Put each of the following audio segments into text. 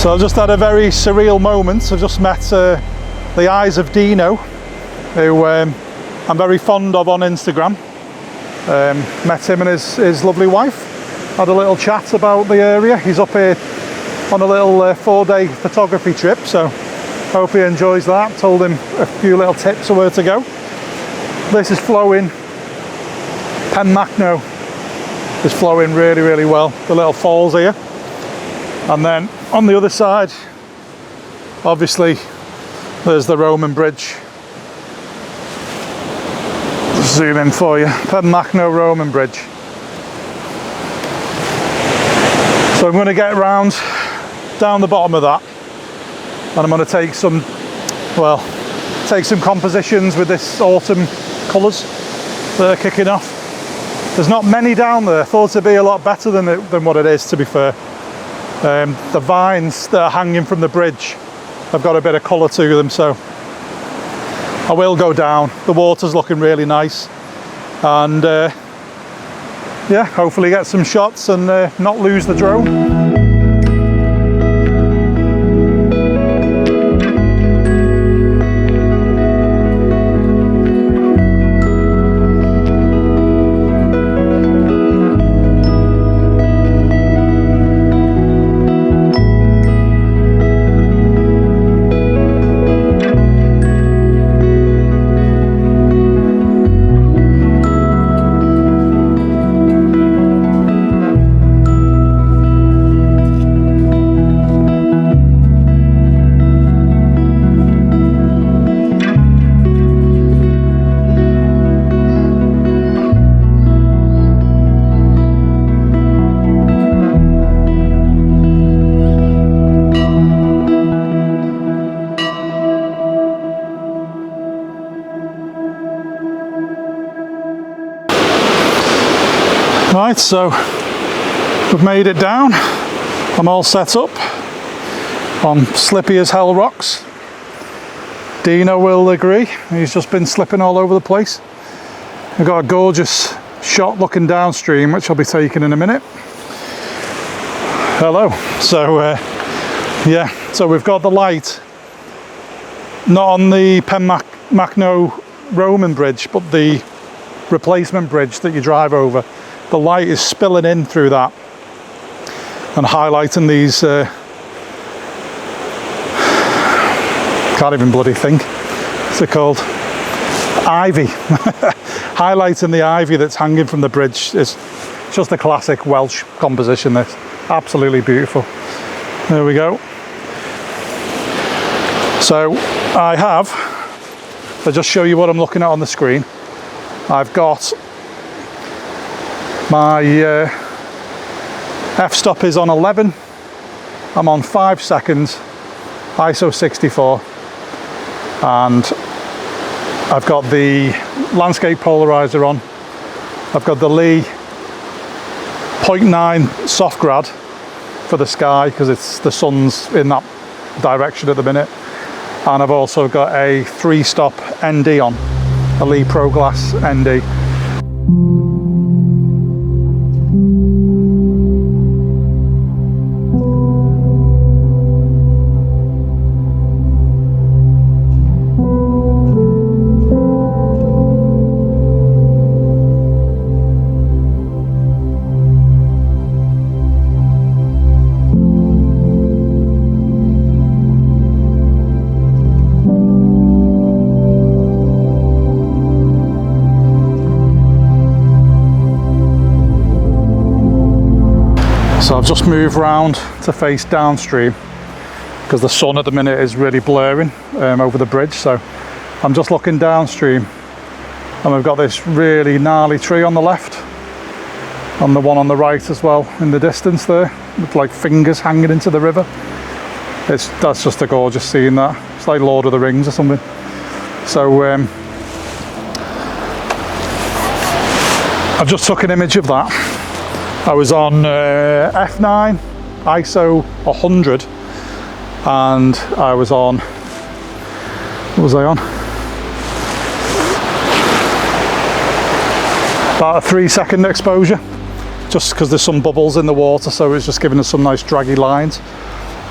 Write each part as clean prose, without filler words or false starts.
So I've just had a very surreal moment. I've just met the eyes of Dino, who I'm very fond of on Instagram. Met him and his lovely wife. Had a little chat about the area. He's up here on a little 4-day photography trip, so hope he enjoys that. Told him a few little tips of where to go. This is flowing. Penmachno is flowing really, really well. The little falls here. And then on the other side, obviously, there's the Roman bridge. Just zoom in for you. Penmachno Roman bridge. So I'm going to get round down the bottom of that, and I'm going to take some compositions with this autumn colours that are kicking off. There's not many down there. I thought it'd be a lot better than what it is, to be fair. The vines that are hanging from the bridge have got a bit of colour to them, so I will go down. The water's looking really nice, and yeah, hopefully get some shots and not lose the drone. Right, so we've made it down. I'm all set up on slippy as hell rocks. Dino will agree, he's just been slipping all over the place. We've got a gorgeous shot looking downstream, which I'll be taking in a minute. Hello. So yeah, so we've got the light not on the Penmachno Roman bridge, but the replacement bridge that you drive over. The light is spilling in through that and highlighting these can't even bloody think, what's it called, ivy. Highlighting the ivy that's hanging from the bridge. Is just a classic Welsh composition, this. Absolutely beautiful. There we go. So I'll just show you what I'm looking at on the screen. I've got my f-stop is on 11, I'm on 5 seconds, ISO 64, and I've got the landscape polarizer on, I've got the Lee 0.9 soft grad for the sky because the sun's in that direction at the minute, and I've also got a 3-stop ND on, a Lee Pro Glass ND. So I've just moved round to face downstream because the sun at the minute is really blurring over the bridge. So I'm just looking downstream, and we've got this really gnarly tree on the left, and the one on the right as well in the distance there, with like fingers hanging into the river. That's just a gorgeous scene. That it's like Lord of the Rings or something. So I've just took an image of that. I was on f9 ISO 100, and I was on, what was I on? About a 3-second exposure, just because there's some bubbles in the water, so it's just giving us some nice draggy lines,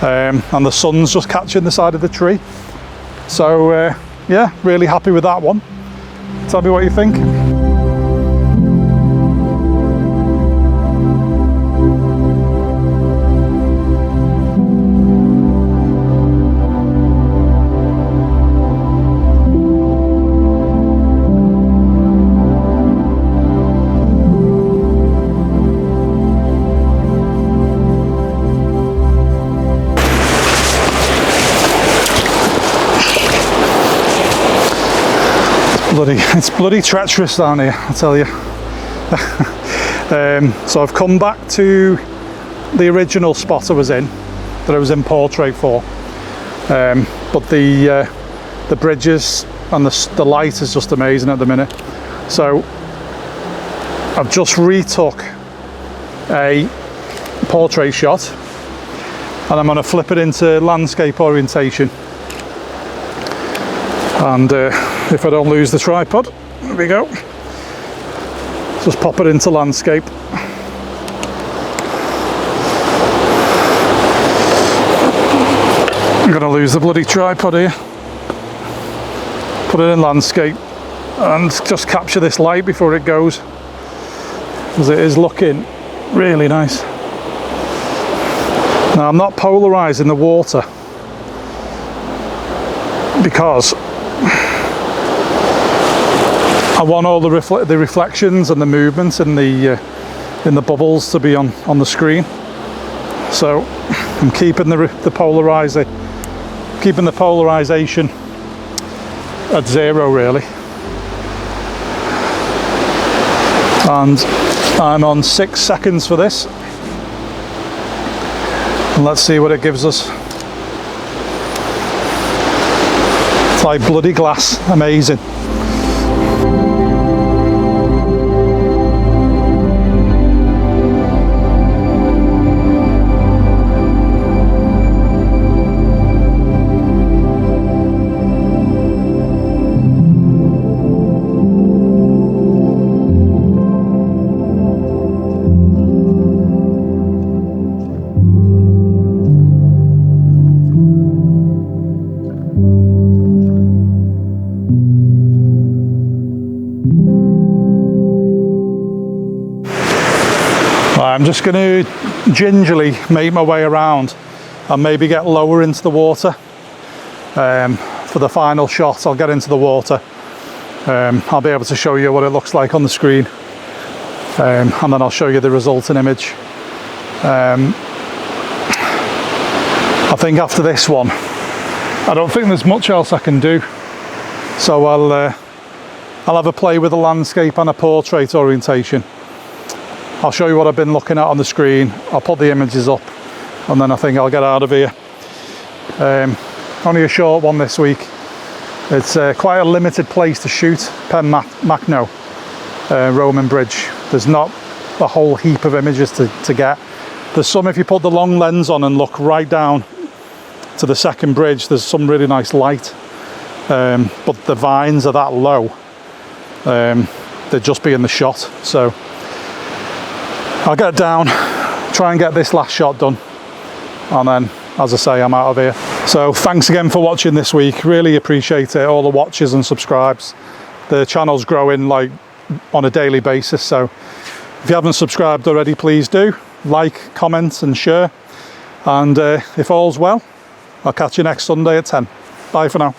and the sun's just catching the side of the tree. So yeah, really happy with that one. Tell me what you think. It's bloody treacherous down here, I tell you. So I've come back to the original spot I was in, that I was in portrait for, but the bridges and the light is just amazing at the minute. So I've just retook a portrait shot, and I'm going to flip it into landscape orientation. And if I don't lose the tripod, there we go, just pop it into landscape. I'm gonna lose the bloody tripod here. Put it in landscape and just capture this light before it goes, because it is looking really nice. Now I'm not polarizing the water because I want all the reflections and the movements in the bubbles to be on the screen. So I'm keeping the polarization at 0 really, and I'm on 6 seconds for this, and let's see what it gives us. It's like bloody glass, amazing. I'm just going to gingerly make my way around and maybe get lower into the water. For the final shot, I'll get into the water. I'll be able to show you what it looks like on the screen, and then I'll show you the resulting image. I think after this one, I don't think there's much else I can do. So I'll have a play with the landscape and a portrait orientation. I'll show you what I've been looking at on the screen. I'll put the images up, and then I think I'll get out of here. Only a short one this week. It's quite a limited place to shoot, Penmachno. Roman bridge. There's not a whole heap of images to get. There's some, if you put the long lens on and look right down to the second bridge, there's some really nice light, but the vines are that low, they'd just be in the shot. So I'll get down, try and get this last shot done, and then, as I say, I'm out of here. So thanks again for watching this week, really appreciate it, all the watches and subscribes. The channel's growing like on a daily basis, so if you haven't subscribed already, please do. Like, comment and share, and if all's well, I'll catch you next Sunday at 10. Bye for now.